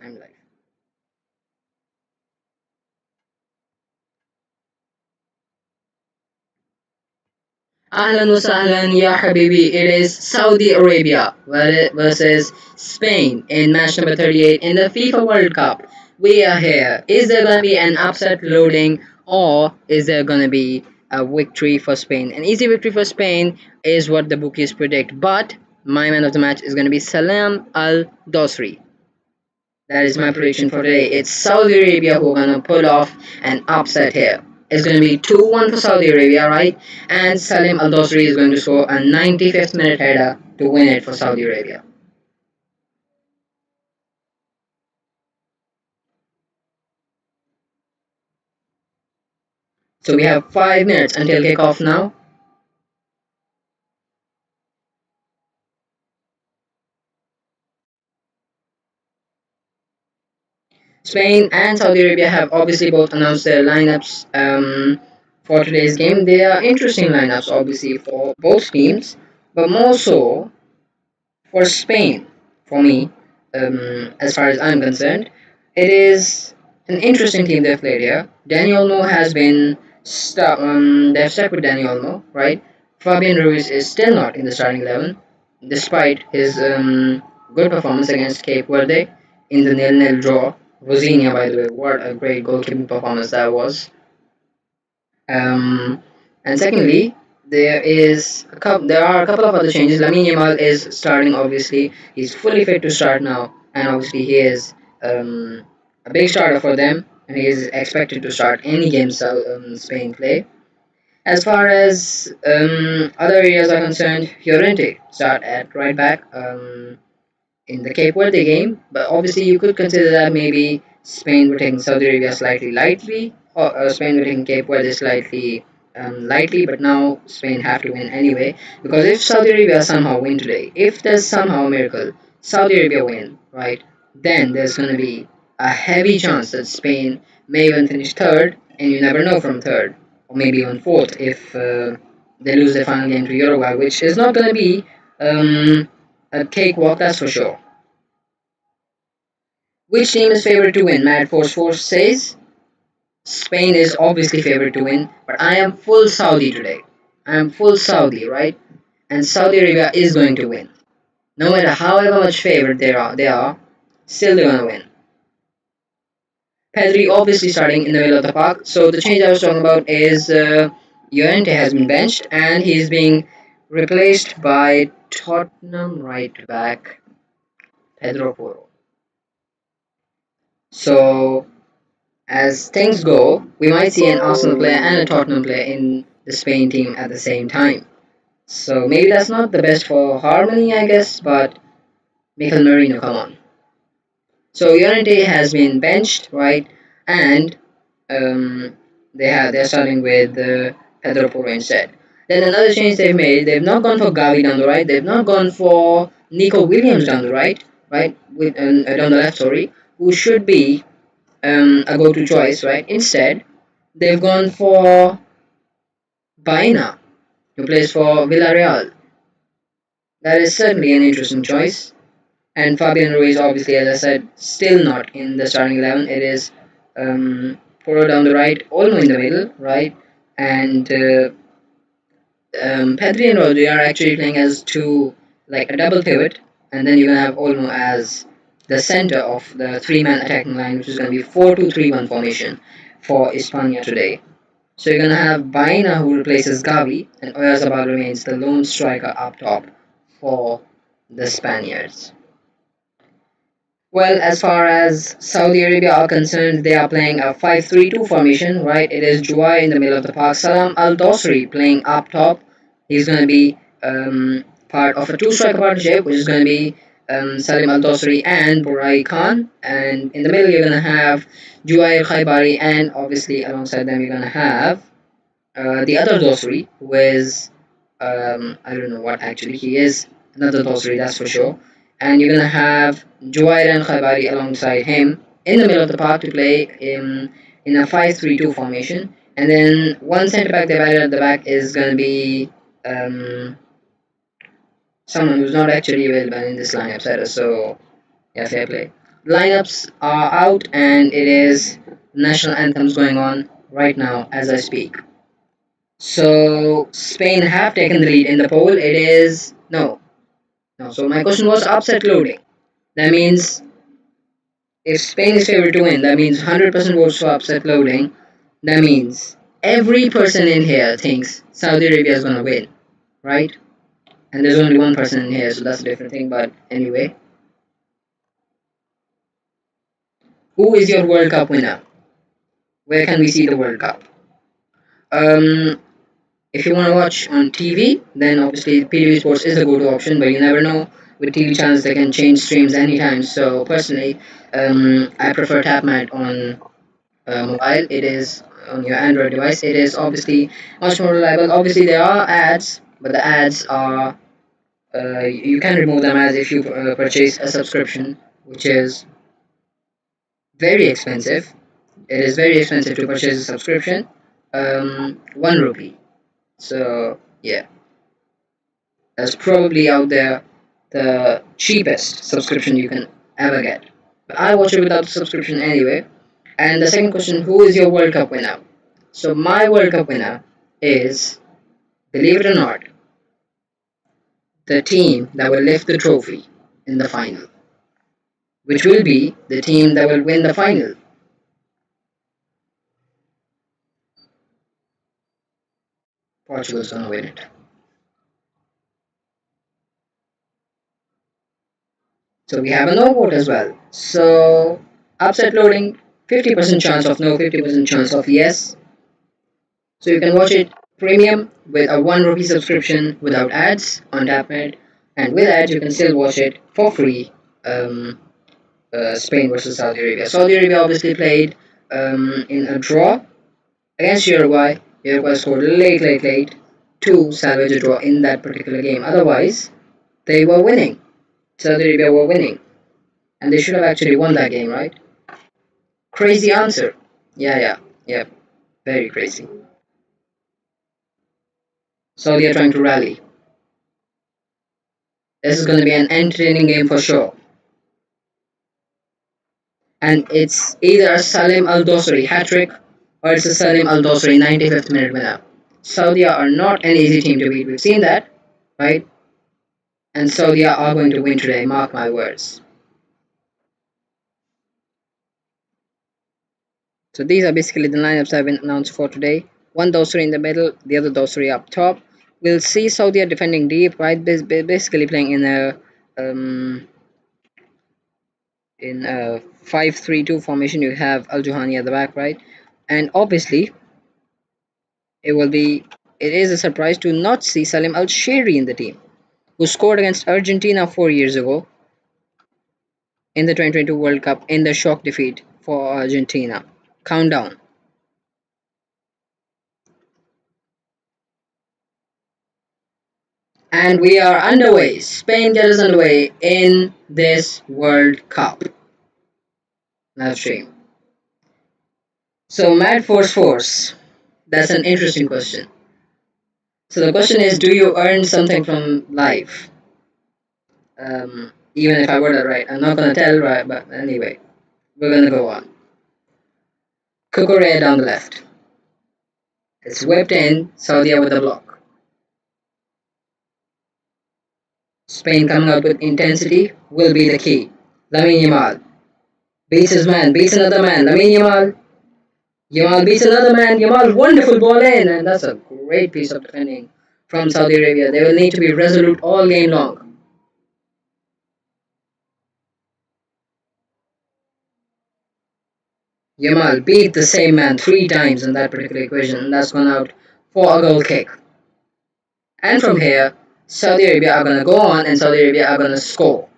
I'm live. Ahlan wa sahlan ya habibi. It is Saudi Arabia versus Spain in match number 38 in the FIFA World Cup. We are here. Is there gonna be an upset loading, or is there gonna be a victory for Spain? An easy victory for Spain is what the bookies predict, but my man of the match is gonna be Salam Al Dosri. That is my prediction for today. It's Saudi Arabia who are gonna pull off an upset here. It's gonna be 2-1 for Saudi Arabia, right? And Salim Al Dosri is going to score a 95th minute header to win it for Saudi Arabia. So we have 5 minutes until kickoff now. Spain and Saudi Arabia have obviously both announced their lineups for today's game. They are interesting lineups, obviously, for both teams, but more so for Spain, for me, as far as I'm concerned, it is an interesting team they've played here. Dani Olmo has been they've stuck with Dani Olmo, right? Fabian Ruiz is still not in the starting 11, despite his good performance against Cape Verde in the nil-nil draw. Rosinia, by the way, what a great goalkeeping performance that was. Um, and secondly, there are a couple of other changes. Lamine Yamal is starting. Obviously, he's fully fit to start now, and obviously he is a big starter for them, and he is expected to start any game Spain play. As far as other areas are concerned, Llorente start at right back in the Cape Verde game, but obviously you could consider that maybe Spain were taking Saudi Arabia slightly lightly, or Spain were taking Cape Verde slightly lightly, but now Spain have to win anyway, because if Saudi Arabia somehow win today, if there's somehow a miracle, Saudi Arabia win, right, then there's going to be a heavy chance that Spain may even finish third, and you never know from third, or maybe even fourth if they lose their final game to Uruguay, which is not going to be a cakewalk, that's for sure. Which team is favourite to win? Mad Force Force says Spain is obviously favourite to win, but I am full Saudi today. I am full Saudi, right? And Saudi Arabia is going to win. No matter however much favourite they are, still they're gonna win. Pedri obviously starting in the middle of the park. So the change I was talking about is Llorente has been benched and he's being replaced by Tottenham right back Pedro Porro. So as things go, we might see an Arsenal player and a Tottenham player in the Spain team at the same time. So maybe that's not the best for harmony, I guess, but Mikel Merino, come on. So Llorente has been benched, right? And um, they're starting with Pedro Porro instead. Then another change they've made, they've not gone for Gavi down the right, they've not gone for Nico Williams down the right, with down the left, sorry, who should be a go-to choice, right? Instead, they've gone for Baena, who plays for Villarreal. That is certainly an interesting choice. And Fabian Ruiz, obviously, as I said, still not in the starting 11. It is Porro down the right, Olmo in the middle, right? And Pedri and Rodri are actually playing as two, like a double pivot. And then you're going to have Olmo as the center of the three-man attacking line, which is going to be 4-2-3-1 formation for Espana today. So you're gonna have Baena who replaces Gavi, and Oyarzabal remains the lone striker up top for the Spaniards. Well, as far as Saudi Arabia are concerned, they are playing a 5-3-2 formation, right? It is Juwai in the middle of the park, Salam Al Dosri playing up top. He's going to be part of a two-striker partnership, which is going to be Salim Al Dosri and Burai Khan. And in the middle, you're going to have Juwai Al Khaibari, and obviously alongside them, you're going to have the other Dosri, who is, I don't know what actually he is, another Dosri, that's for sure. And you're gonna have Juwair and Khaibari alongside him in the middle of the park to play in a 5-3-2 formation. And then one centre back they've added at the back is gonna be um, someone who's not actually available in this lineup setter. So yeah, fair play. Lineups are out, and it is national anthems going on right now as I speak. So Spain have taken the lead in the poll. It is no, no. So my question was upset loading. That means if Spain is favored to win, that means 100% votes for upset loading. That means every person in here thinks Saudi Arabia is gonna win, right? And there's only one person in here, so that's a different thing. But anyway, who is your World Cup winner? Where can we see the World Cup? Um, if you want to watch on TV, then obviously PTV Sports is the go-to option. But you never know, with TV channels they can change streams anytime. So personally, I prefer TapMat on mobile. It is on your Android device. It is obviously much more reliable. Obviously there are ads, but the ads are you can remove them as if you purchase a subscription, which is very expensive. It is very expensive to purchase a subscription. 1 rupee. So yeah, that's probably out there the cheapest subscription you can ever get. But I watch it without the subscription anyway. And the second question, who is your World Cup winner? So my World Cup winner is, believe it or not, the team that will lift the trophy in the final, which will be the team that will win the final. Portugal's gonna win it. So we have a no vote as well. So upset loading, 50% chance of no, 50% chance of yes. So you can watch it premium with a 1 rupee subscription without ads on TapMed, and with ads you can still watch it for free. Um, Spain versus Saudi Arabia. Saudi Arabia obviously played in a draw against Uruguay. Uruguay scored late to salvage a draw in that particular game. Otherwise, they were winning. Saudi Arabia were winning, and they should have actually won that game, right? Crazy answer. Yeah. Very crazy. Saudi are trying to rally. This is going to be an entertaining game for sure. And it's either a Salim Al Dosri hat trick or it's a Salim Al Dosri 95th minute winner. Saudi are not an easy team to beat. We've seen that, right? And Saudi are going to win today, mark my words. So these are basically the lineups that have been announced for today. One Dosri in the middle, the other Dosri up top. We'll see Saudi defending deep, right? Basically playing um, in a 5-3-2 formation. You have Al Juhani at the back, right? And obviously, it will be it is a surprise to not see Salim Al Shiri in the team, who scored against Argentina 4 years ago in the 2022 World Cup in the shock defeat for Argentina. Countdown. And we are underway. Spain gets us underway in this World Cup. Live stream. So, Mad Force. That's an interesting question. So, the question is, do you earn something from life? Even if I word it right, I'm not gonna tell right, but anyway, we're gonna go on. Kukurea down the left. It's whipped in, Saudi with the block. Spain coming out with intensity will be the key. Lamine Yamal beats his man, beats another man. Lamine Yamal. Yamal beats another man. Yamal, wonderful ball in, and that's a great piece of defending from Saudi Arabia. They will need to be resolute all game long. Yamal beat the same man 3 times in that particular equation, and that's gone out for a goal kick. And from here, Saudi Arabia are going to go on, and Saudi Arabia are going to score.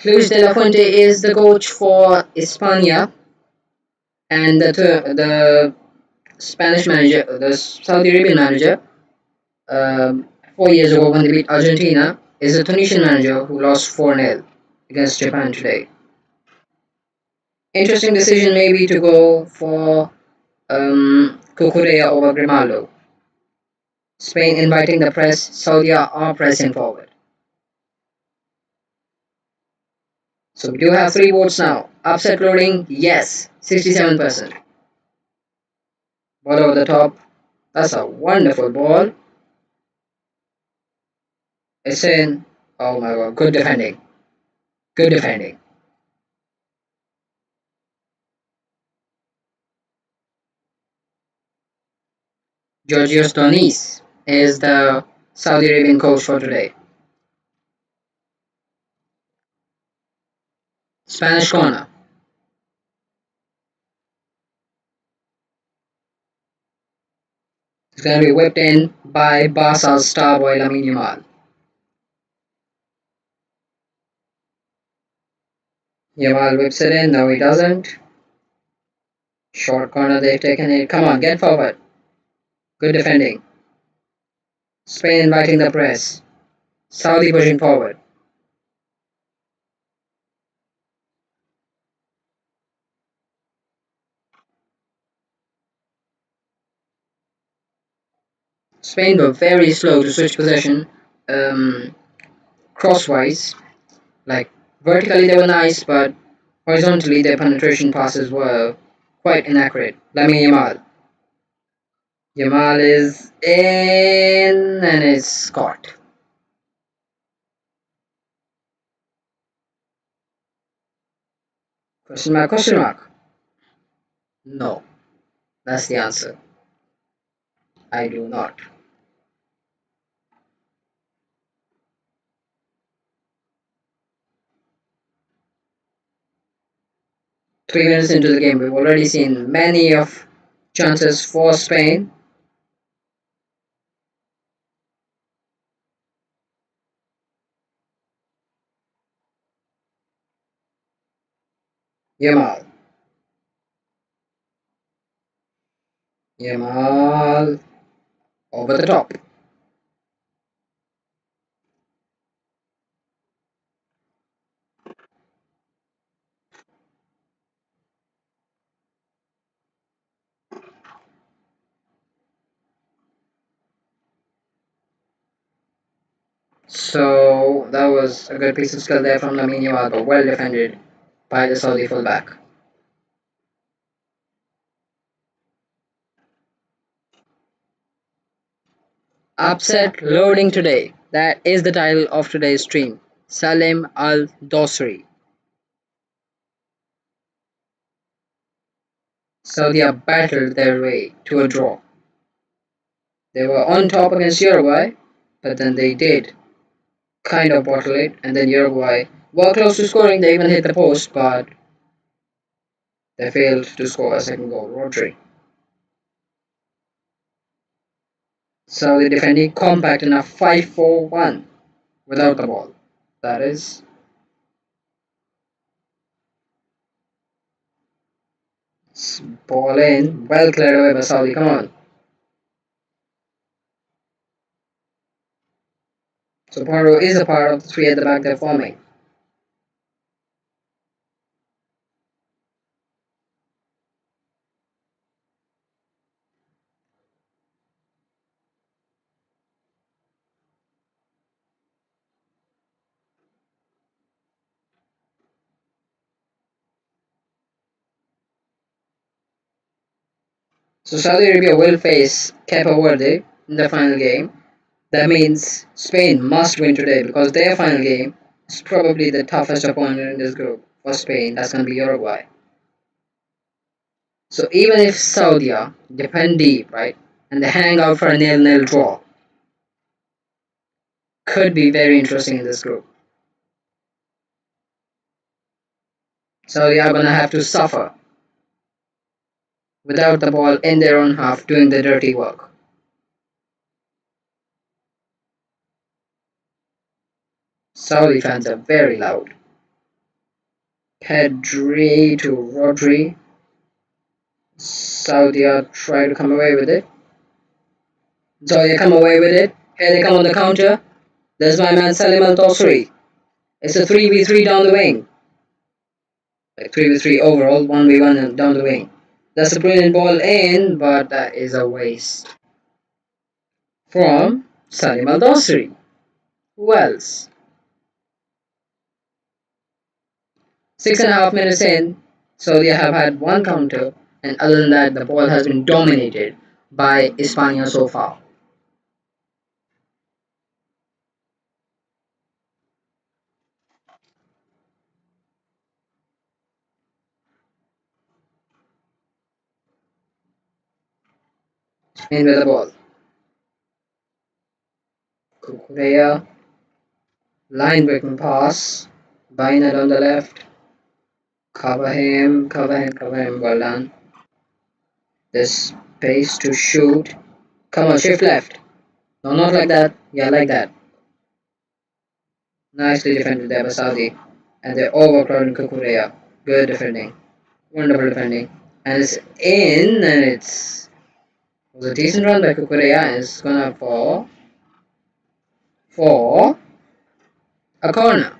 Luis de la Fuente is the coach for España, and the Spanish manager, the Saudi Arabian manager, 4 years ago when they beat Argentina, is a Tunisian manager who lost 4-0 against Japan today. Interesting decision maybe to go for Cucurella over Grimaldo. Spain inviting the press, Saudi are pressing forward. So we do have three votes now. Upset loading, yes, 67%. Ball over the top, that's a wonderful ball. It's in. Oh my god, good defending. Good defending. Georgios Donis is the Saudi Arabian coach for today. Spanish corner. It's going to be whipped in by Barca's star boy Lamine Yamal. Yamal whips it in. No, he doesn't. Short corner, they've taken it. Come on, get forward. Good defending. Spain inviting the press. Saudi pushing forward. Spain were very slow to switch possession um, crosswise. Like vertically, they were nice, but horizontally, their penetration passes were quite inaccurate. Lamine Yamal. Yamal is in and it's caught. Question mark, question mark. No, that's the answer. I do not. 3 minutes into the game, we've already seen many of chances for Spain. Yamal. Yamal over the top. So that was a good piece of skill there from Lamine Yamal, but well defended by the Saudi fullback. Upset loading today. That is the title of today's stream. Salim Al Dosri. Saudi battled their way to a draw. They were on top against Uruguay, but then they did kind of bottle it, and then Uruguay were close to scoring. They even hit the post, but they failed to score a second goal. Rodri. Saudi defending compact in a 5-4-1 without the ball. That is. Ball in, well cleared away by Saudi. Come on. So Paro is a part of the three at the back they're forming. So Saudi Arabia will face Cape Verde in the final game. That means Spain must win today because their final game is probably the toughest opponent in this group for Spain. That's going to be Uruguay. So even if Saudi defend deep, right, and they hang out for a nil-nil draw, could be very interesting in this group. Saudi are going to have to suffer without the ball in their own half doing the dirty work. Saudi fans are very loud. Pedri to Rodri. Saudi try to come away with it. Saudi come away with it. Here they come on the counter. There's my man Salim Al Dosri. It's a 3v3 down the wing. Like 3v3 overall, 1v1 down the wing. That's a brilliant ball in, but that is a waste. From Salim Al Dosri. Who else? 6.5 minutes in, Saudi have had one counter, and other than that, the ball has been dominated by Espana so far. Spain with the ball. Kukureya, line breaking pass. Bainat on the left. Cover him, well done. This space to shoot. Come on, shift left. No, not like that. Yeah, like that. Nicely defended there by Saudi. And they're overcrowding Kukureya. Good defending. Wonderful defending. And it's in, and it was a decent run by Kukureya, and it's gonna fall for a corner.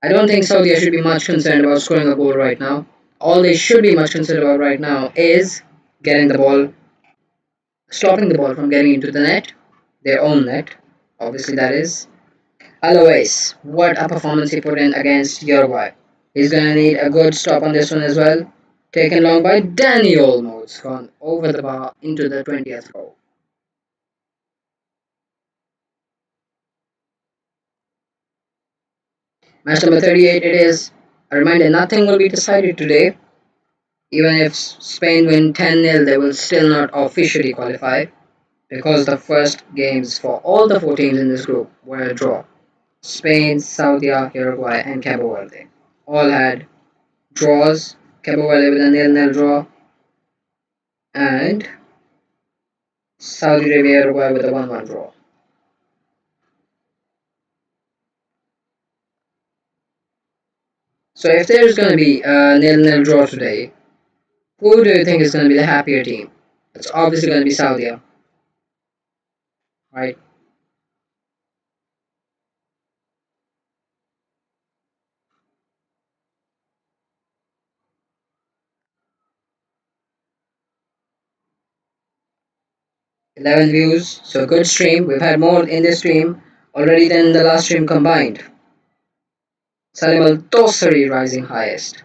I don't think Saudi should be much concerned about scoring a goal right now. All they should be much concerned about right now is getting the ball, stopping the ball from getting into the net, their own net. Obviously, that is. Alois, what a performance he put in against Uruguay. He's gonna need a good stop on this one as well. Taken long by Danny Olmo. It's gone over the bar into the 20th row. Match number 38 it is. A reminder, nothing will be decided today. Even if Spain win 10-0, they will still not officially qualify because the first games for all the four teams in this group were a draw. Spain, Saudi, Uruguay, and Cabo Verde all had draws. Cabo Verde with a 0-0 draw, and Saudi Arabia, Uruguay with a 1-1 draw. So if there's going to be a 0-0 draw today, who do you think is going to be the happier team? It's obviously going to be Saudi, right? 11 views, so good stream. We've had more in this stream already than the last stream combined. Salim Al Dosari rising highest.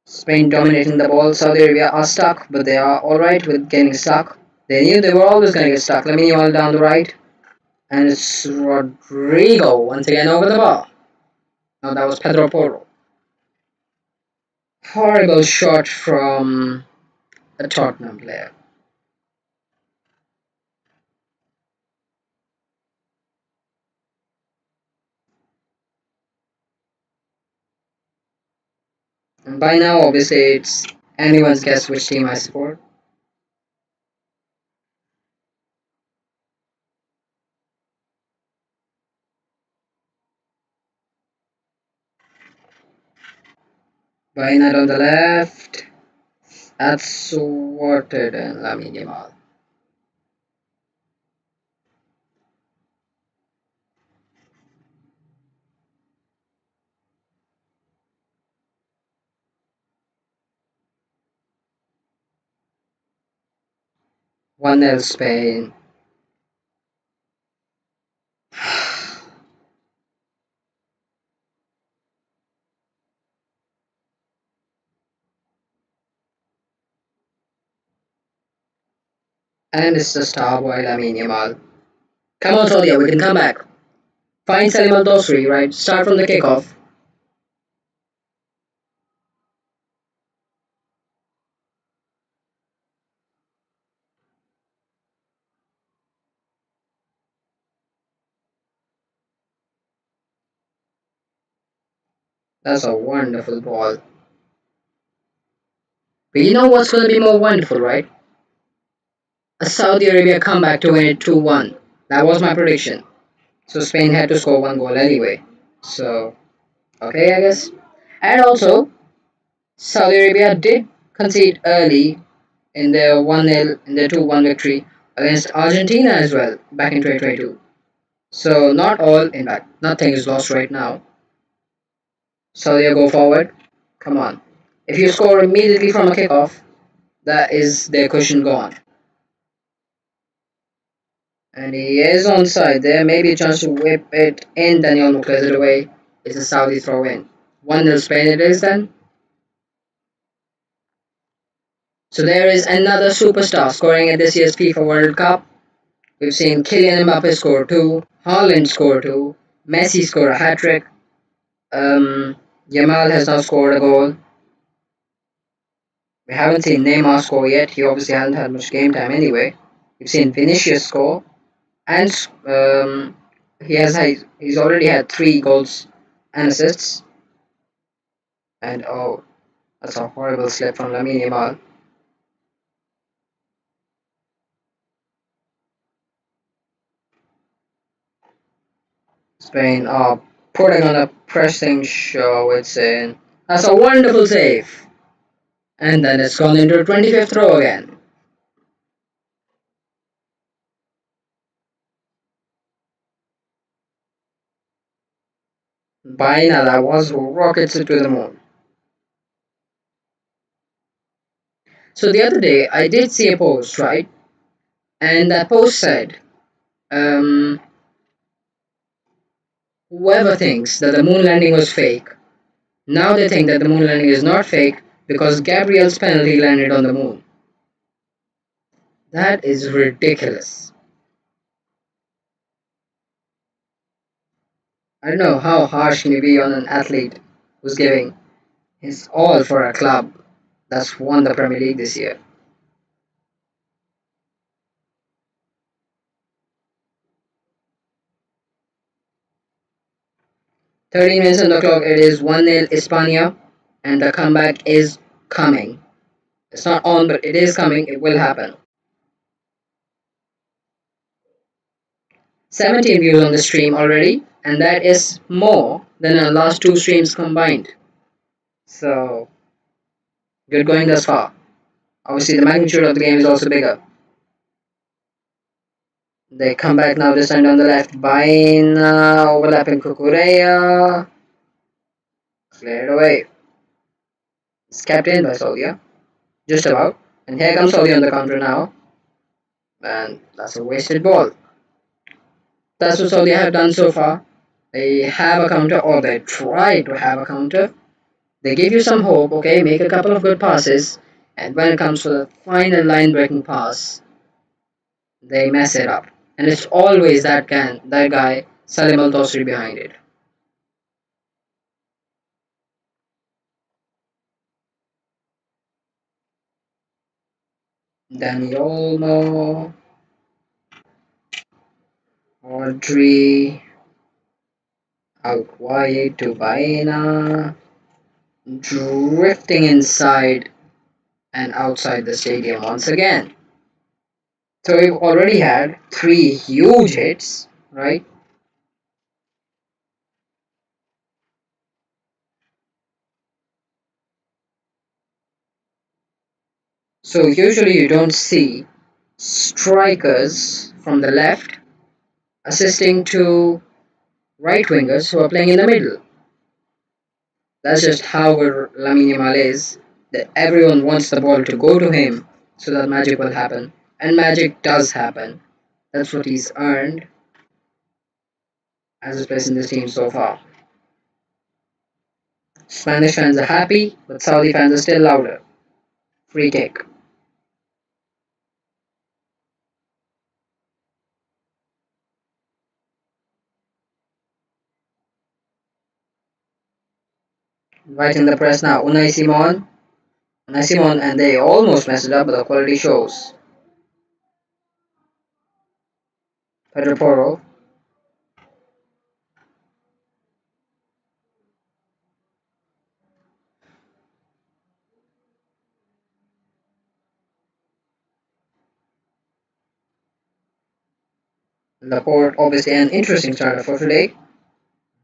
Spain dominating the ball. Saudi Arabia are stuck, but they are alright with getting stuck. They knew they were always going to get stuck. Lamine Yamal down the right. And it's Rodrigo once again over the bar. No, that was Pedro Porro. Horrible shot from a Tottenham player. And by now, obviously, it's anyone's guess which team I support. Bainat on the left. That's sorted and Lamine Yamal. One nil Spain. And it's the star boy Lamine Yamal. Come on, Saudia, we can come back. Find Salim Al Dosri, right? Start from the kickoff. That's a wonderful ball. But you know what's going to be more wonderful, right? A Saudi Arabia comeback to win it 2-1. That was my prediction. So Spain had to score one goal anyway. So, okay, I guess. And also, Saudi Arabia did concede early in their 1-0, in their 2-1 victory against Argentina as well back in 2022. So, not all, in fact, nothing is lost right now. Saudi go forward. Come on. If you score immediately from a kickoff, that is their cushion gone. And he is onside there. Maybe a chance to whip it in. Daniel clears it away. It's a Saudi throw in. 1-0 Spain it is then. So there is another superstar scoring at this year's FIFA World Cup. We've seen Kylian Mbappe score two, Haaland score two, Messi score a hat trick. Um, Yamal has now scored a goal. We haven't seen Neymar score yet. He obviously hasn't had much game time anyway. We've seen Vinicius score, and he's already had 3 goals and assists. And oh, that's a horrible slip from Lamine Yamal. Spain are putting on a pressing show. It's in. That's a wonderful save. And then it's gone into a 25th row again. Baina, that was who rockets it to the moon. So the other day, I did see a post, right? And that post said, um, whoever thinks that the moon landing was fake, now they think that the moon landing is not fake because Gabriel's penalty landed on the moon. That is ridiculous. I don't know how harsh can you be on an athlete who's giving his all for a club that's won the Premier League this year. 13 minutes on the clock, it is 1-0 Espana, and the comeback is coming. It's not on, but it is coming, it will happen. 17 views on the stream already, and that is more than our last 2 streams combined. So, good going thus far. Obviously, the magnitude of the game is also bigger. They come back now, this time down the left. Baina overlapping Kukureya. Cleared away. It's kept in by Saudia. Just about. And here comes Saudi on the counter now. And that's a wasted ball. That's what Saudi have done so far. They have a counter, or they try to have a counter. They give you some hope, okay, make a couple of good passes, and when it comes to the final line breaking pass, they mess it up. And it's always that guy, Salim Al Tosri behind it. Danny Olmo, Audrey, out wide to Baena, drifting inside and outside the stadium once again. So we've already had 3 huge hits, right? So usually you don't see strikers from the left assisting to right wingers who are playing in the middle. That's just how good Lamine Yamal is. That everyone wants the ball to go to him so that magic will happen. And magic does happen. That's what he's earned as his place in this team so far. Spanish fans are happy, but Saudi fans are still louder. Free kick. Right in the press now, Unai Simon, and they almost messed it up, but the quality shows. Pedro Porro, Laporte, obviously an interesting starter for today.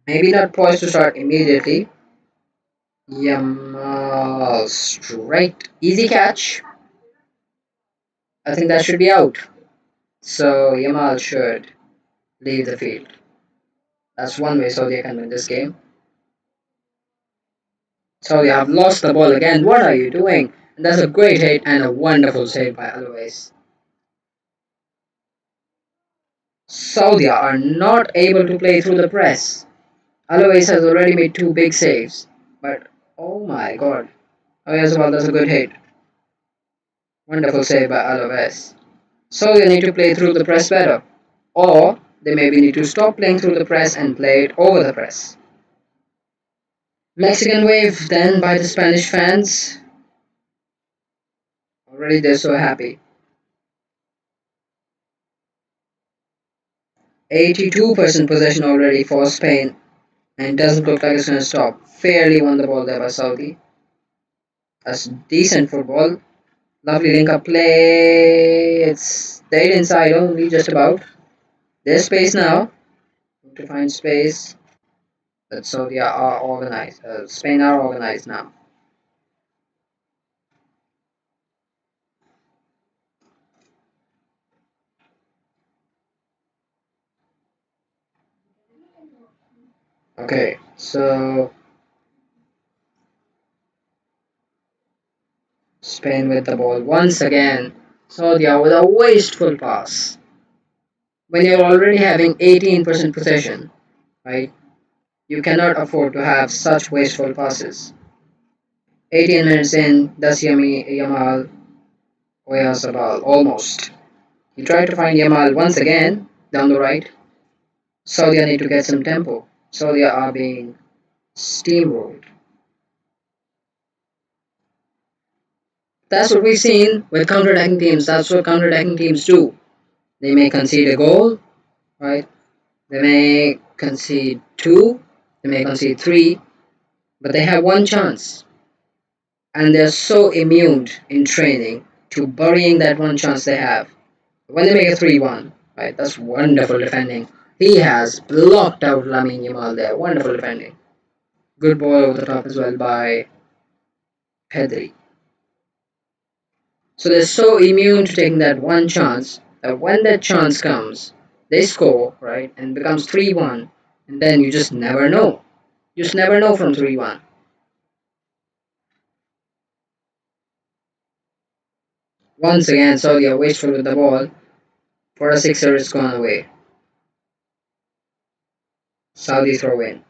Maybe not poised to start immediately. Yamal straight, easy catch. I think that should be out. So Yamal should leave the field. That's one way Saudi can win this game. Saudi have lost the ball again. What are you doing? And that's a great hit and a wonderful save by Alves. Saudi are not able to play through the press. Alois has already made two big saves, but oh my god. Oh, yes, well, that's a good hit. Wonderful save by Alois. Saudi need to play through the press better, or they maybe need to stop playing through the press and play it over the press. Mexican wave then by the Spanish fans. Already they're so happy. 82% possession already for Spain, and doesn't look like it's going to stop. Fairly won the ball there by Saudi. That's decent football. Lovely link up play. It's stayed inside only, just about. There's space now. To find space. But Saudi are organized. Spain are organized now. Okay, so Spain with the ball once again. Saudi with a wasteful pass. When you're already having 18% possession, right? You cannot afford to have such wasteful passes. 18 minutes in, that's Yamal Oyazabal, almost. He tried to find Yamal once again, down the right. Saudi need to get some tempo. Saudi are being steamrolled. That's what we've seen with counter-attacking teams. That's what counter-attacking teams do. They may concede a goal, right? They may concede two, they may concede three, but they have one chance. And they're so immune in training to burying that one chance they have. When they make a 3-1, right? That's wonderful defending. He has blocked out Lamine Yamal there. Wonderful defending. Good ball over the top as well by Pedri. So they're so immune to taking that one chance that when that chance comes, they score, right? And it becomes 3-1. And then you just never know. You just never know from 3-1. Once again, Saudi are wasteful with the ball. For a sixer, it's gone away. Saudi throw in.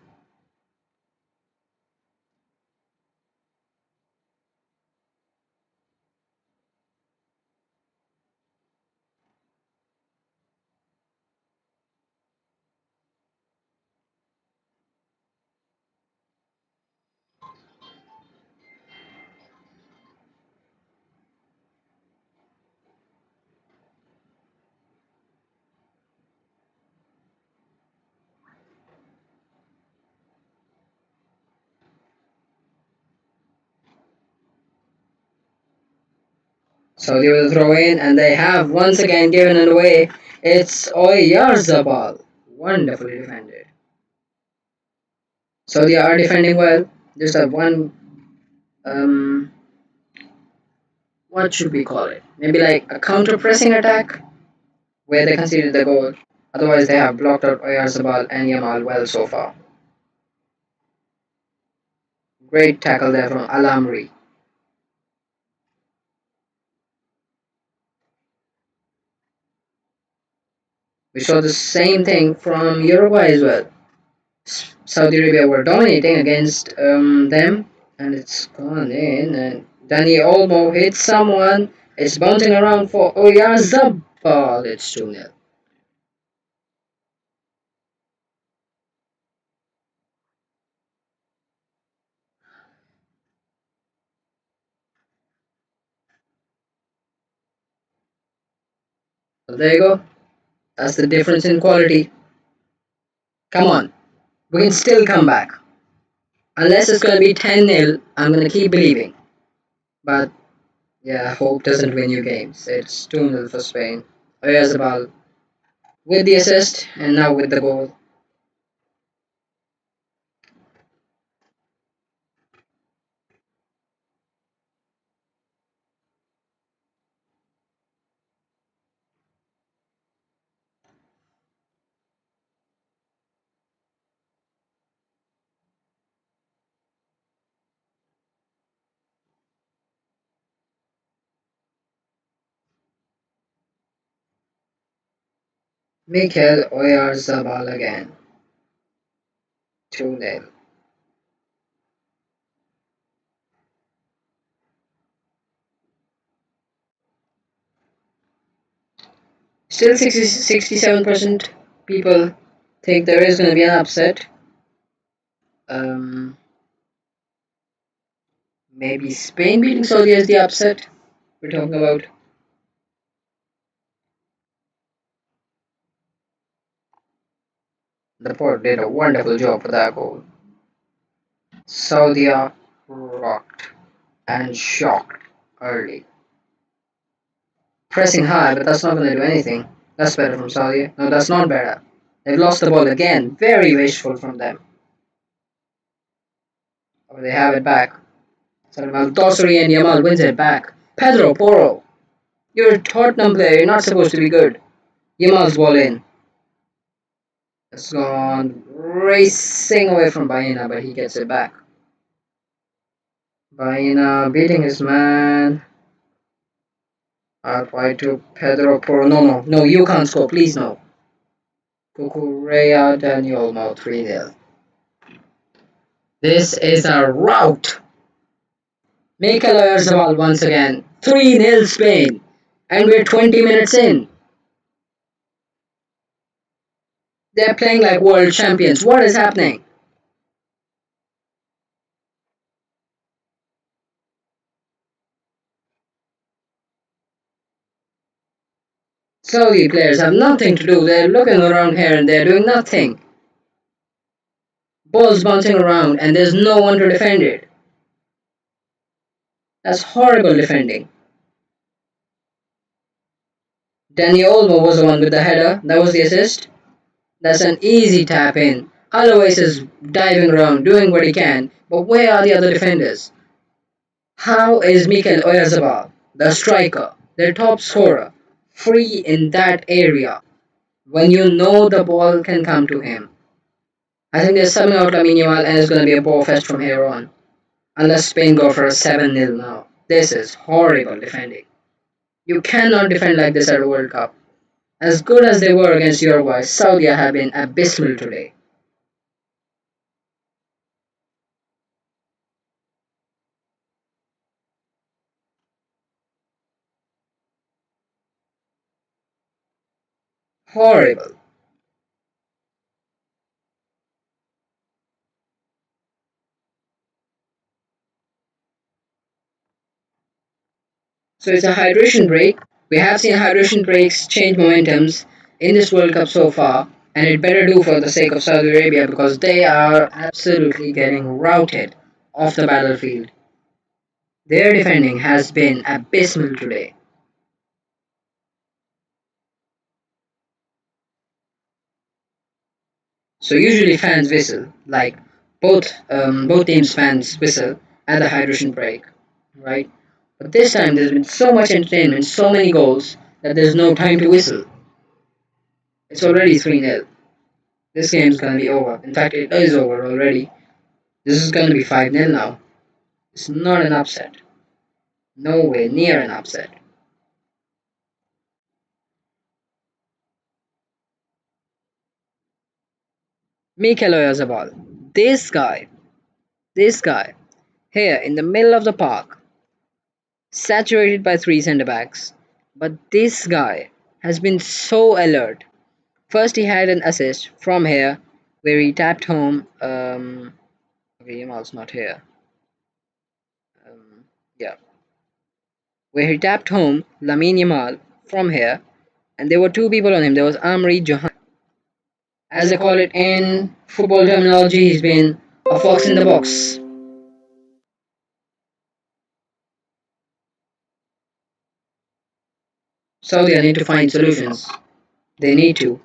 Saudi will throw in, and they have once again given it away. It's Oyarzabal. Wonderfully defended. Saudi are defending well. Just have one, um, what should we call it? Maybe like a counter pressing attack where they conceded the goal. Otherwise, they have blocked out Oyarzabal and Yamal well so far. Great tackle there from Alamri. We saw the same thing from Uruguay as well. Saudi Arabia were dominating against them, and it's gone in. And Danny Olmo hits someone. It's bouncing around for Oyarzabal. It's 2-0. So there you go. That's the difference in quality. Come on, we can still come back. Unless it's going to be 10-0, I'm going to keep believing. But yeah, hope doesn't win you games. It's 2-0 for Spain. Oyarzabal with the assist and now with the goal. Mikel Oyarzabal again. 2-0. Still 67% people think there is going to be an upset. Um, Maybe Spain beating Saudi as the upset we're talking about. The port did a wonderful job for that goal. Saudi rocked and shocked early. Pressing high, but that's not going to do anything. That's better from Saudi. No, that's not better. They've lost the ball again. Very wasteful from them. Oh, they have it back. Salman Dosri and Yamal wins it back. Pedro Porro, you're a Tottenham player. You're not supposed to be good. Yamal's ball in. It's gone racing away from Baena, but he gets it back. Baena beating his man. Out wide to Pedro Porro. No, no, no, you can't score. Please, no. Kukurea Daniel Mo 3-0. This is a rout. Mikel Oyarzabal once again. 3-0 Spain. And we're 20 minutes in. They're playing like world champions. What is happening? Saudi players have nothing to do. They're looking around here and they're doing nothing. Balls bouncing around and there's no one to defend it. That's horrible defending. Danny Olmo was the one with the header. That was the assist. That's an easy tap in. Alois is diving around, doing what he can. But where are the other defenders? How is Mikel Oyarzabal, the striker, their top scorer, free in that area when you know the ball can come to him? I think they're subbing out Lamine Yamal and it's going to be a ball fest from here on. Unless Spain go for a 7-0 now. This is horrible defending. You cannot defend like this at a World Cup. As good as they were against Uruguay, Saudi have been abysmal today. Horrible. So it's a hydration break. We have seen hydration breaks change momentums in this World Cup so far, and it better do for the sake of Saudi Arabia because they are absolutely getting routed off the battlefield. Their defending has been abysmal today. So usually fans whistle, like both teams fans whistle at the hydration break, right? But this time there's been so much entertainment, so many goals that there's no time to whistle. It's already 3-0. This game's gonna be over. In fact, it is over already. This is gonna be 5-0 now. It's not an upset. Nowhere near an upset. Mikel Oyarzabal. This guy, here in the middle of the park, saturated by three centre backs. But this guy has been so alert. First, he had an assist from here where he tapped home. Okay, Yamal's not here. Yeah, where he tapped home Lamine Yamal from here, and there were two people on him. There was Amri Johan. As they call it in football terminology, he's been a fox in the box. Saudi need to find solutions. They need to.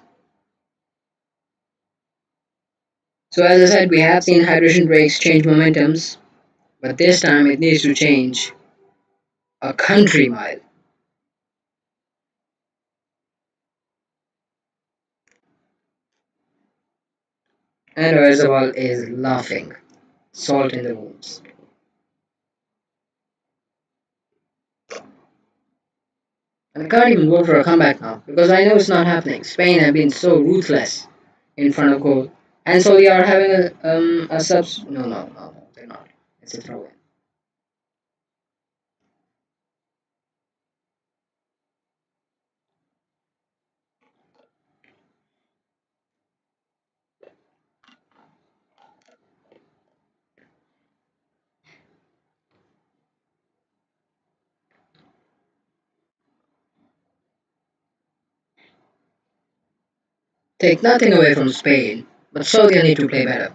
So as I said, we have seen hydration breaks change momentums, but this time it needs to change a country mile. And Oyarzabal is laughing. Salt in the wounds. And I can't even vote for a comeback now because I know it's not happening. Spain have been so ruthless in front of goal, and so they are having a subs. No, they're not. It's a throw in. Take nothing away from Spain, but Saudi need to play better.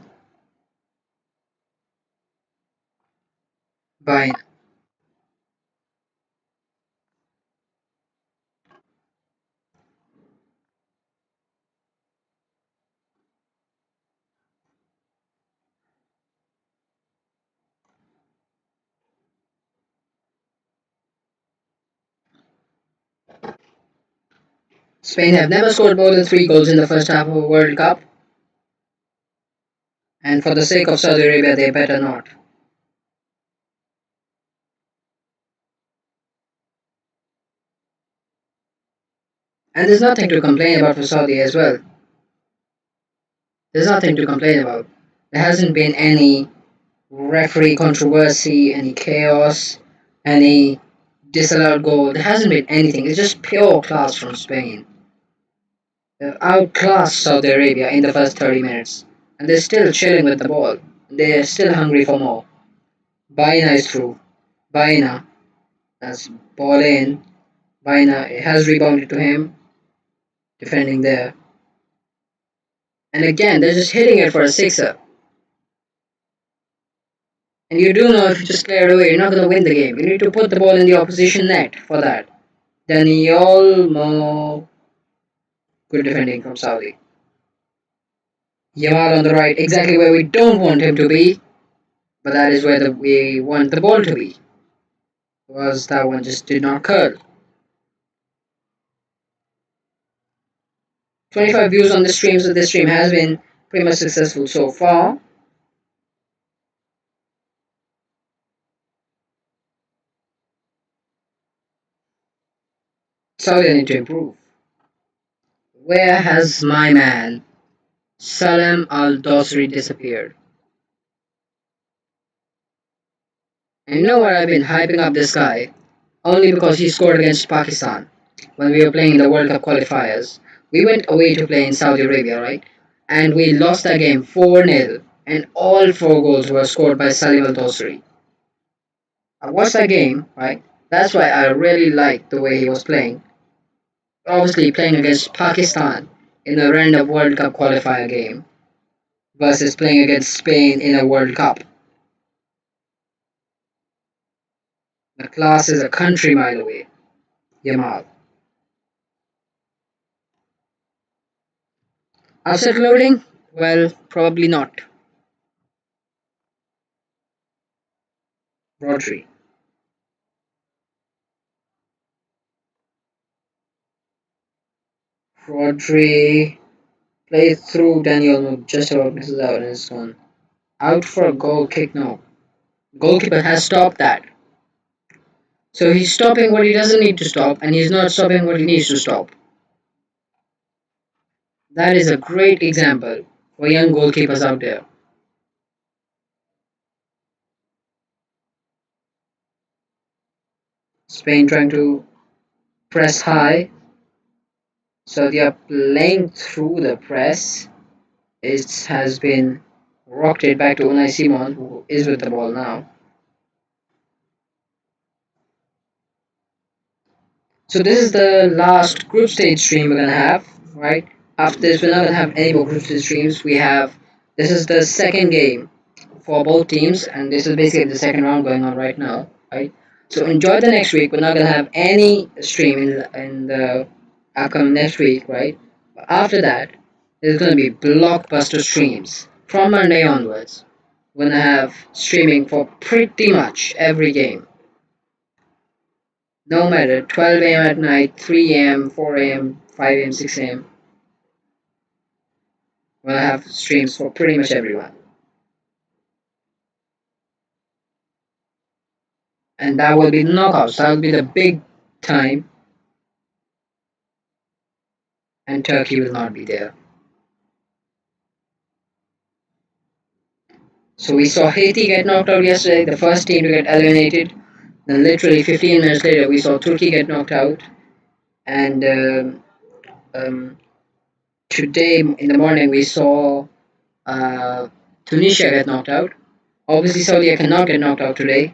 By Spain have never scored more than 3 goals in the first half of a World Cup, and for the sake of Saudi Arabia, they better not. And there's nothing to complain about for Saudi as well. There's nothing to complain about. There hasn't been any referee controversy, any chaos, any disallowed goal. There hasn't been anything. It's just pure class from Spain. They've outclassed Saudi Arabia in the first 30 minutes. And they're still chilling with the ball. They're still hungry for more. Baina is through. Baina. That's ball in. Baina has rebounded to him. Defending there. And again, they're just hitting it for a sixer. And you do know if you just clear it away, you're not going to win the game. You need to put the ball in the opposition net for that. Danny Olmo. Good defending from Saudi. Yamal on the right, exactly where we don't want him to be, but that is where we want the ball to be. Because that one just did not curl. 25 views on the stream, so this stream has been pretty much successful so far. Saudi need to improve. Where has my man, Salem Al Dosri, disappeared? And you know what, I've been hyping up this guy only because he scored against Pakistan when we were playing in the World Cup qualifiers. We went away to play in Saudi Arabia, right? And we lost that game 4-0, and all 4 goals were scored by Salim Al Dosri. I watched that game, right? That's why I really liked the way he was playing. Obviously, playing against Pakistan in a random World Cup qualifier game versus playing against Spain in a World Cup. The class is a country mile away. Yamal. Upset loading? Well, probably not. Rodri. Rodri plays through Daniel, just about misses out and is gone. Out for a goal kick, no. Goalkeeper has stopped that. So he's stopping what he doesn't need to stop, and he's not stopping what he needs to stop. That is a great example for young goalkeepers out there. Spain trying to press high, so they are playing through the press. It has been rocked it back to Unai Simon, who is with the ball now. So this is the last group stage stream we're gonna have, right? After this, we're not gonna have any more group stage streams. This is the second game for both teams, and this is basically the second round going on right now, right? So enjoy the next week. We're not gonna have any stream in the upcoming next week, right? But after that, there's gonna be blockbuster streams from Monday onwards. We're gonna have streaming for pretty much every game. No matter 12 a.m. at night, 3 a.m., 4 a.m., 5 a.m., 6 a.m. We'll have streams for pretty much everyone. And that will be knockouts. That will be the big time and Turkey will not be there. So we saw Haiti get knocked out yesterday, the first team to get eliminated. Then literally 15 minutes later, we saw Turkey get knocked out, and um, today in the morning we saw uh, Tunisia get knocked out. Obviously, Saudi cannot get knocked out today,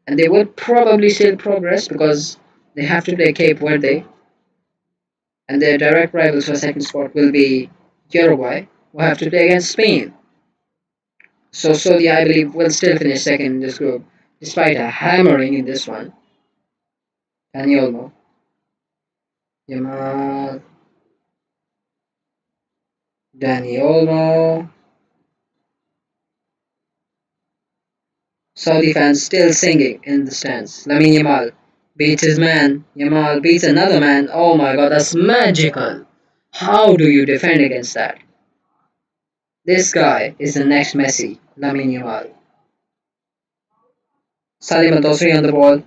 and they would probably still progress because they have to play Cape Verde, and their direct rivals for second spot will be Uruguay, who have to play against Spain. So Saudi, I believe, will still finish second in this group, despite a hammering in this one. Dani Olmo, Yamal, Dani Olmo. Saudi fans still singing in the stands. Lamine Yamal beats his man. Yamal beats another man. Oh my god, that's magical. How do you defend against that? This guy is the next Messi, Lamine Yamal. Salim Al Dosri on the ball.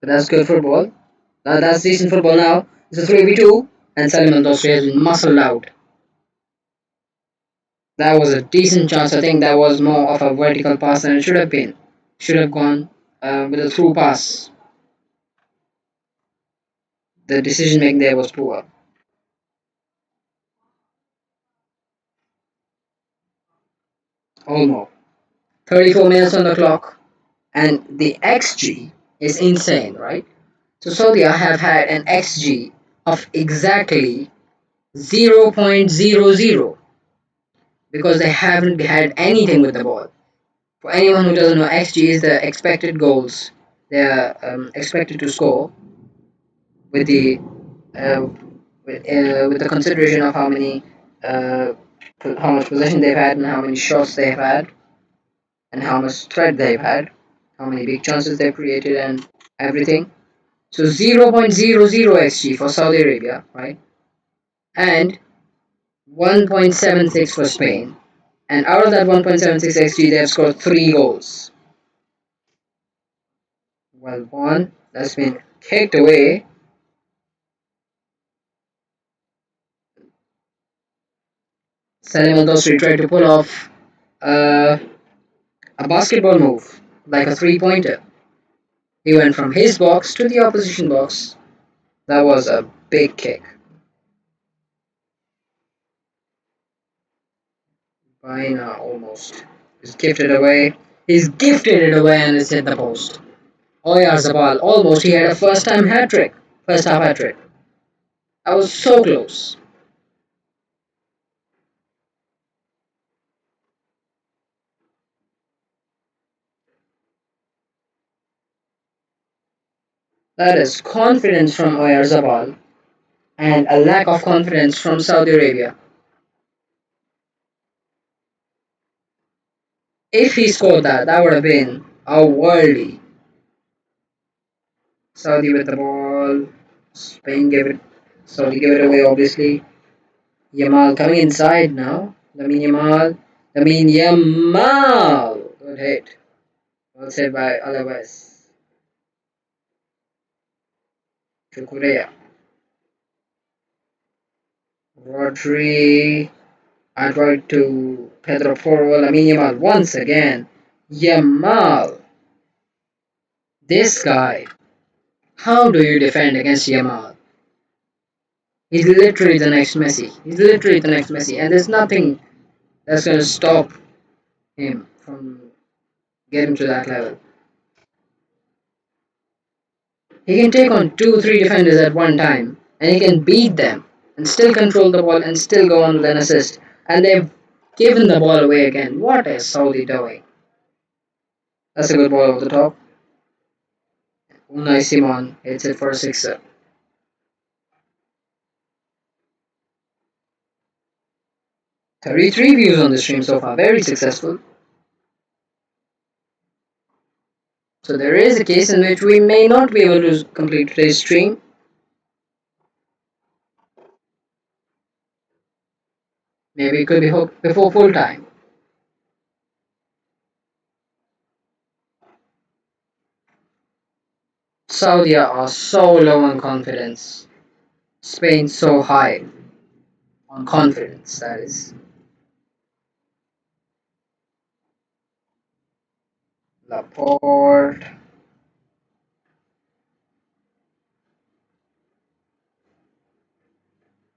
But that's good football. That's decent football now. It's a 3v2, and Salim Al Dosri has been muscled out. That was a decent chance. I think that was more of a vertical pass than it should have been. Should have gone with a through pass. The decision making there was poor. Almost. 34 minutes on the clock, and the XG is insane, right? So Saudi have had an XG of exactly 0.00 because they haven't had anything with the ball. For anyone who doesn't know, XG is the expected goals they are expected to score with the uh, with the consideration of uh, how much possession they've had and how many shots they've had and how much threat they've had, how many big chances they've created and everything. So 0.00 xg for Saudi Arabia, right? And 1.76 for Spain. And out of that 1.76 xg, they have scored 3 goals. Well, one that's been kicked away. Salim Al Dosri tried to pull off uh, a basketball move, like a 3 pointer. He went from his box to the opposition box. That was a big kick. Baina almost. He's gifted away. He's gifted it away and it's hit the post. Oyarzabal almost. He had a first time hat trick. First half hat trick. I was so close. That is confidence from Oyarzabal and a lack of confidence from Saudi Arabia. If he scored that, that would have been a worldie. Saudi with the ball. Spain gave it. Saudi gave it away, obviously. Yamal coming inside now. Lamine Yamal. Lamine Yamal. Good hit. Well saved by Alaves. To Korea. Rodri. Android to Pedro Porro. Lamine Yamal once again. Yamal. This guy. How do you defend against Yamal? He's literally the next Messi. He's literally the next Messi. And there's nothing that's going to stop him from getting to that level. He can take on 2, 3 defenders at one time and he can beat them and still control the ball and still go on with an assist. And they've given the ball away again. What is Saudi doing? That's a good ball over the top. Unai Simon hits it for a sixer. 33 views on the stream so far, very successful. So there is a case in which we may not be able to complete today's stream. Maybe it could be before full time. Saudi are so low on confidence. Spain so high on confidence, that is. Laporte.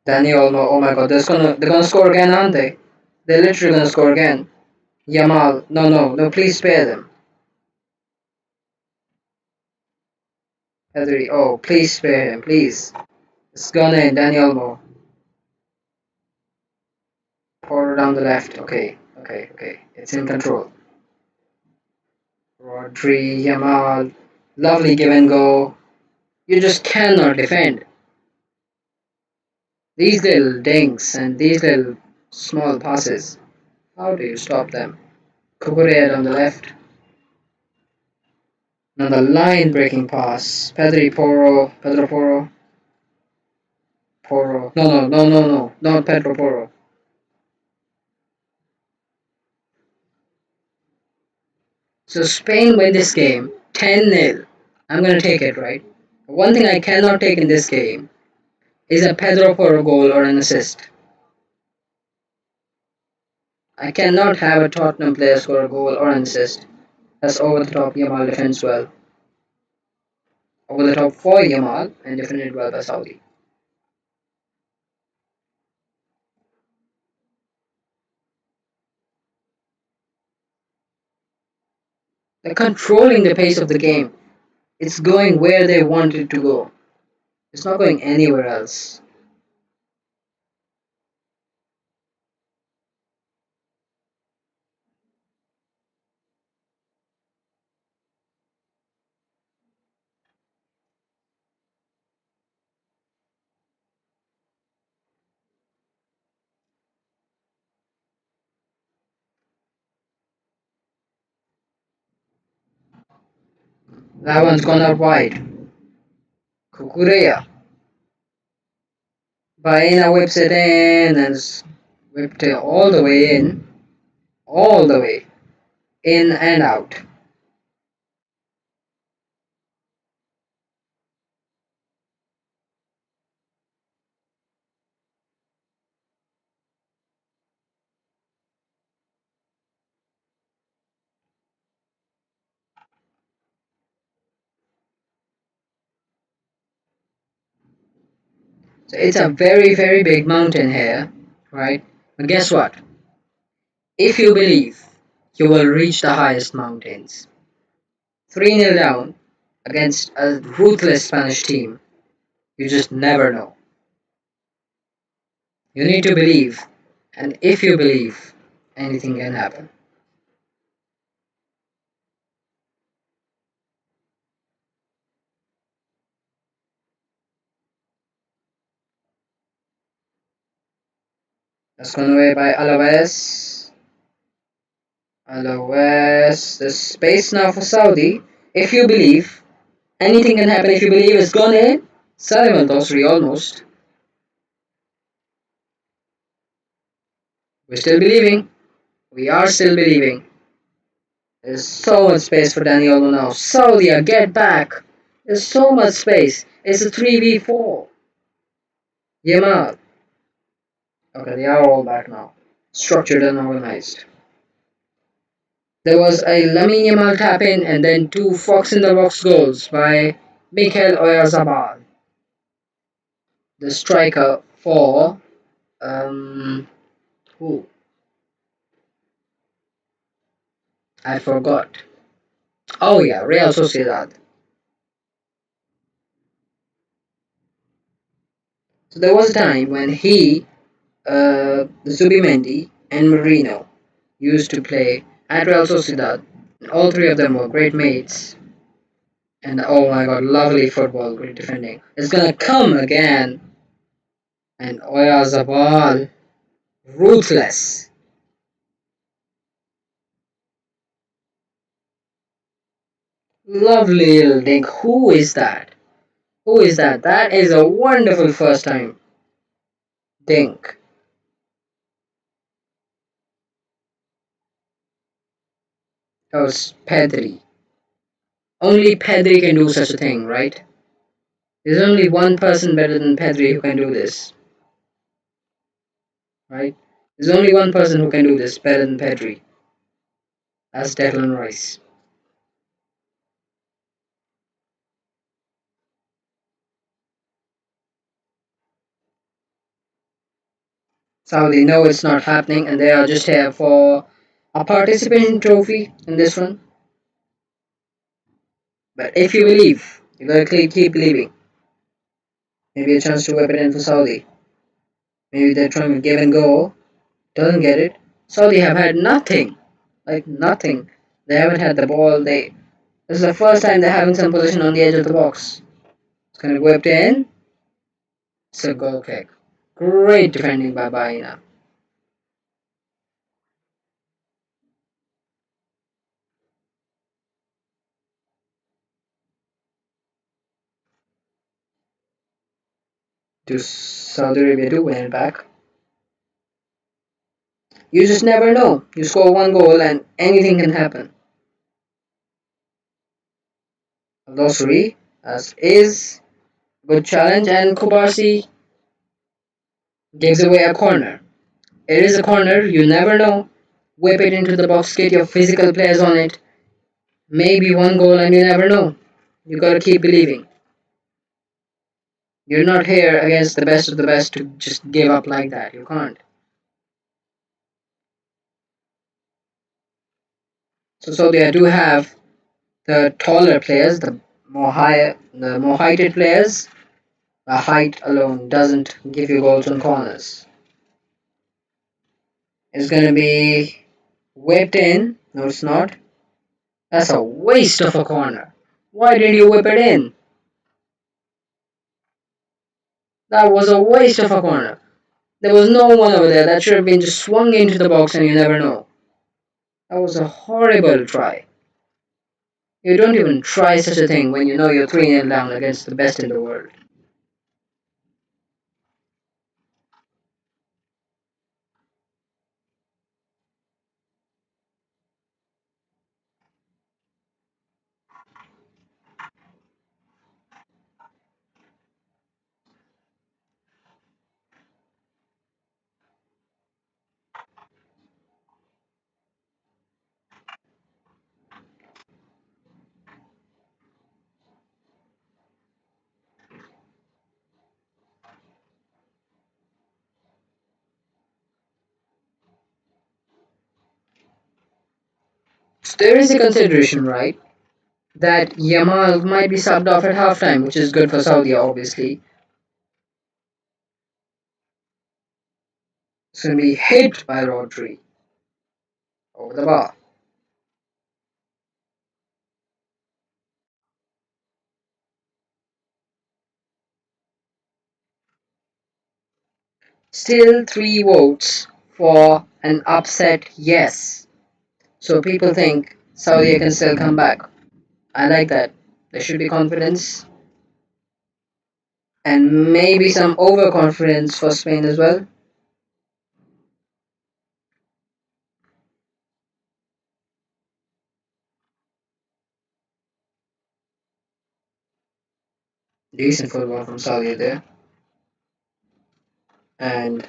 Danny Olmo. Oh my god, they're gonna score again, aren't they? They're literally gonna score again. Yamal. No, no, no, please spare them. Pedri. Oh, please spare him, please. It's gonna end. Danny Olmo. Forward down the left. Okay, okay, okay. It's in control. Rodri, Yamal. Lovely give and go. You just cannot defend. These little dinks and these little small passes. How do you stop them? Kukurea on the left. Another line breaking pass. Pedro Porro. No, no, no, no, no. Not Pedro Porro. So Spain win this game 10-0. I'm going to take it, right? One thing I cannot take in this game is a Pedro Porro goal or an assist. I cannot have a Tottenham player score a goal or an assist. That's over the top. Yamal defends well. Over the top for Yamal and defended well by Saudi. They're controlling the pace of the game. It's going where they want it to go. It's not going anywhere else. That one's gone out wide. Kukurea. Baena whips it in and whipped it all the way in. All the way. In and out. So it's a very, very big mountain here, right? But guess what? If you believe, you will reach the highest mountains. 3-0 down against a ruthless Spanish team. You just never know. You need to believe, and if you believe, anything can happen. That's gone away by Alaves. Alaves. There's space now for Saudi. If you believe, anything can happen. If you believe it's gone in, Sullivan Tosri almost. We're still believing. We are still believing. There's so much space for Daniel now. Saudi, get back. There's so much space. It's a 3v4. Yamal. Okay, they are all back now. Structured and organized. There was a Lamine Yamal tap in and then two Fox in the box goals by Mikel Oyarzabal, the striker for who? I forgot. Oh yeah, Real Sociedad. So there was a time when Zubimendi, and Marino used to play at Real Sociedad. All three of them were great mates. And oh my god, lovely football, great defending. It's gonna come again. And Oyarzabal, ruthless. Lovely little dink. Who is that? Who is that? That is a wonderful first time dink. That was Pedri. Only Pedri can do such a thing, right? There's only one person better than Pedri who can do this, right? There's only one person who can do this better than Pedri. That's Declan Rice. Saudi know it's not happening and they are just here for a participation trophy in this one. But if you believe, you gotta keep believing. Maybe a chance to whip it in for Saudi. Maybe they're trying to give and go. Doesn't get it. Saudi have had nothing. Like nothing. They haven't had the ball. This is the first time they're having some position on the edge of the box. It's gonna be whipped in. It's a goal kick. Great defending by Baina. Do Saudi Arabia do win it back? You just never know. You score one goal and anything can happen. Losri as is good challenge and Kobarsi gives away a corner. It is a corner, you never know. Whip it into the box, get your physical players on it. Maybe one goal and you never know. You gotta keep believing. You're not here against the best of the best to just give up like that. You can't. So Saudi do have the taller players, the more heighted players. The height alone doesn't give you goals on corners. It's gonna be whipped in. No, it's not. That's a waste of a corner. Why did you whip it in? That was a waste of a corner. There was no one over there. That should have been just swung into the box and you never know. That was a horrible try. You don't even try such a thing when you know you're 3-0 down against the best in the world. So there is a consideration, right, that Yamal might be subbed off at halftime, which is good for Saudi, obviously. It's going to be hit by Rodri over the bar. Still three votes for an upset yes. So people think Saudi can still come back. I like that. There should be confidence and maybe some overconfidence for Spain as well. Decent football from Saudi there. And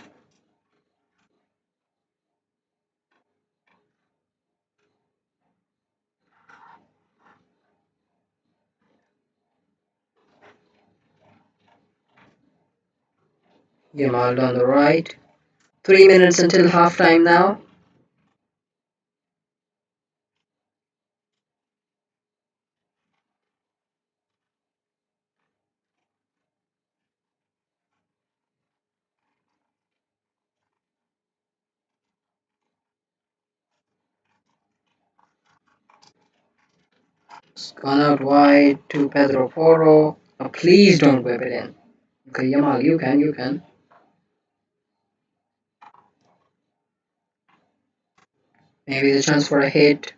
Yamal on the right. 3 minutes until halftime now. It's gone out wide to Pedro Porro. Oh, please don't whip it in. Okay, Yamal, you can. Maybe the chance for a hit.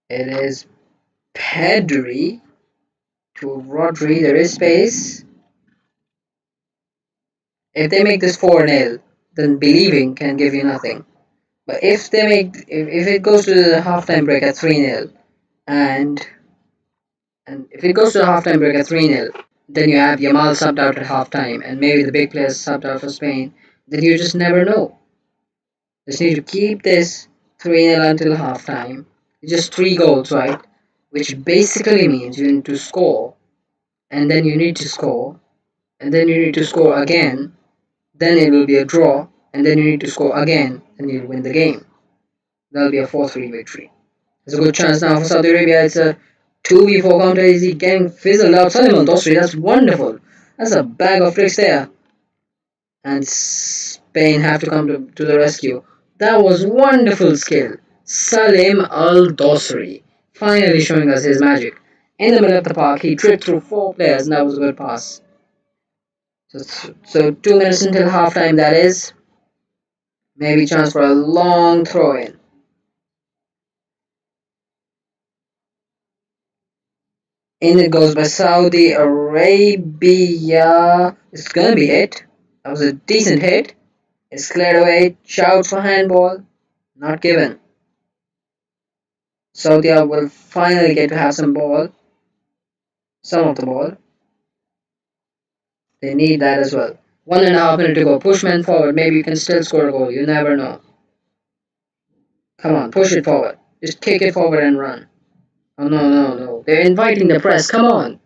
It is Pedri to Rodri. There is space. If they make this 4-0, then believing can give you nothing. But if it goes to the halftime break at 3-0 and And if it goes to the halftime break at 3-0, then you have Yamal subbed out at halftime, and maybe the big players subbed out for Spain, then you just never know. Just need to keep this 3-0 until halftime. Just three goals, right? Which basically means you need to score, and then you need to score, and then you need to score again, then it will be a draw, and then you need to score again, and you'll win the game. That'll be a 4-3 victory. There's a good chance now for Saudi Arabia. It's a 2v4 counter. Is he getting fizzled out? Salman Dosri, that's wonderful. That's a bag of tricks there. And Spain have to come to the rescue. That was wonderful skill. Salim Al Dosri finally showing us his magic. In the middle of the park, he tripped through four players, and that was a good pass. So 2 minutes until halftime, that is. Maybe chance for a long throw in. In it goes by Saudi Arabia. It's gonna be hit. That was a decent hit. It's cleared away. Shout for handball. Not given. Saudi will finally get to have some ball. Some of the ball. They need that as well. 1.5 minutes to go. Push men forward. Maybe you can still score a goal. You never know. Come on, push it forward. Just kick it forward and run. Oh no, no, no. They're inviting the press. Come on.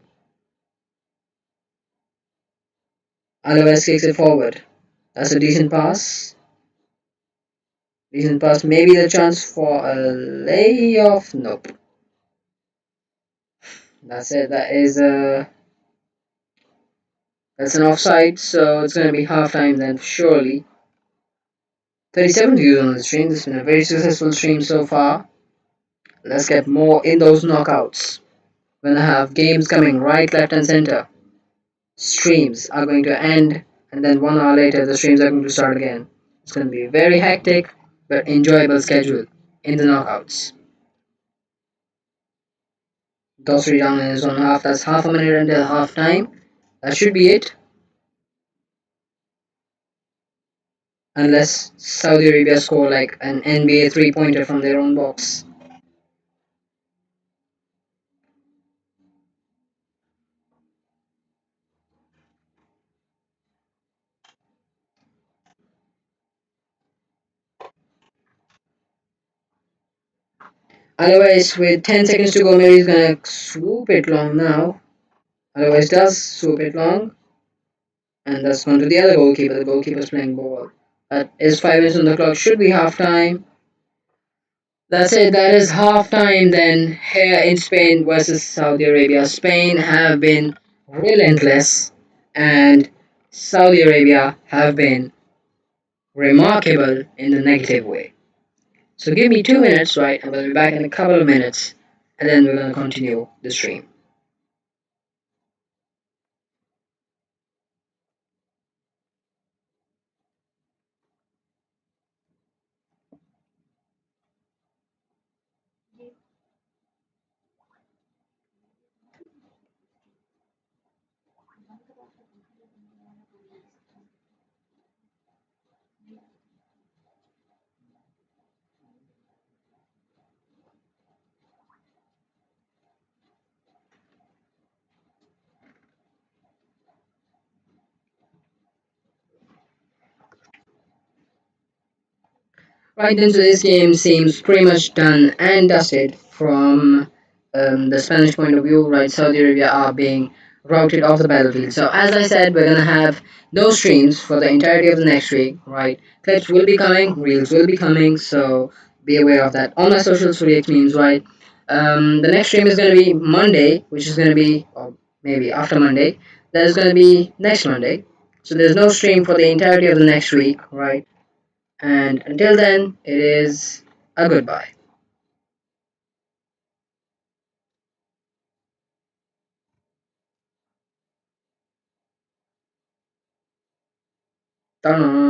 Alaves kicks it forward. That's a decent pass. Decent pass. Maybe the chance for a layoff. Nope. That's it. That's an offside. So it's gonna be halftime then, surely. 37 views on the stream. This has been a very successful stream so far. Let's get more in those knockouts. We're gonna have games coming right, left, and center. Streams are going to end, and then 1 hour later, the streams are going to start again. It's going to be a very hectic but enjoyable schedule in the knockouts. Dosri down in his own half. That's half a minute until half time. That should be it. Unless Saudi Arabia score like an NBA three-pointer from their own box. Otherwise, with 10 seconds to go, maybe he's gonna swoop it long now. Otherwise, does swoop it long, and that's gone to the other goalkeeper. The goalkeeper's playing ball. That is 5 minutes on the clock. Should be half time. That's it. That is half time then here in Spain versus Saudi Arabia. Spain have been relentless, and Saudi Arabia have been remarkable in the negative way. So give me 2 minutes, right? I'm gonna be back in a couple of minutes, and then we're gonna continue the stream. Right, then today's game seems pretty much done and dusted from the Spanish point of view. Right, Saudi Arabia are being routed off the battlefield. So as I said, we're gonna have no streams for the entirety of the next week. Right, clips will be coming, reels will be coming. So be aware of that on my socials. Footy X Memes. Right, the next stream is gonna be Monday, which is gonna be or maybe after Monday. That is gonna be next Monday. So there's no stream for the entirety of the next week. Right, and until then, it is a goodbye. Ta-da.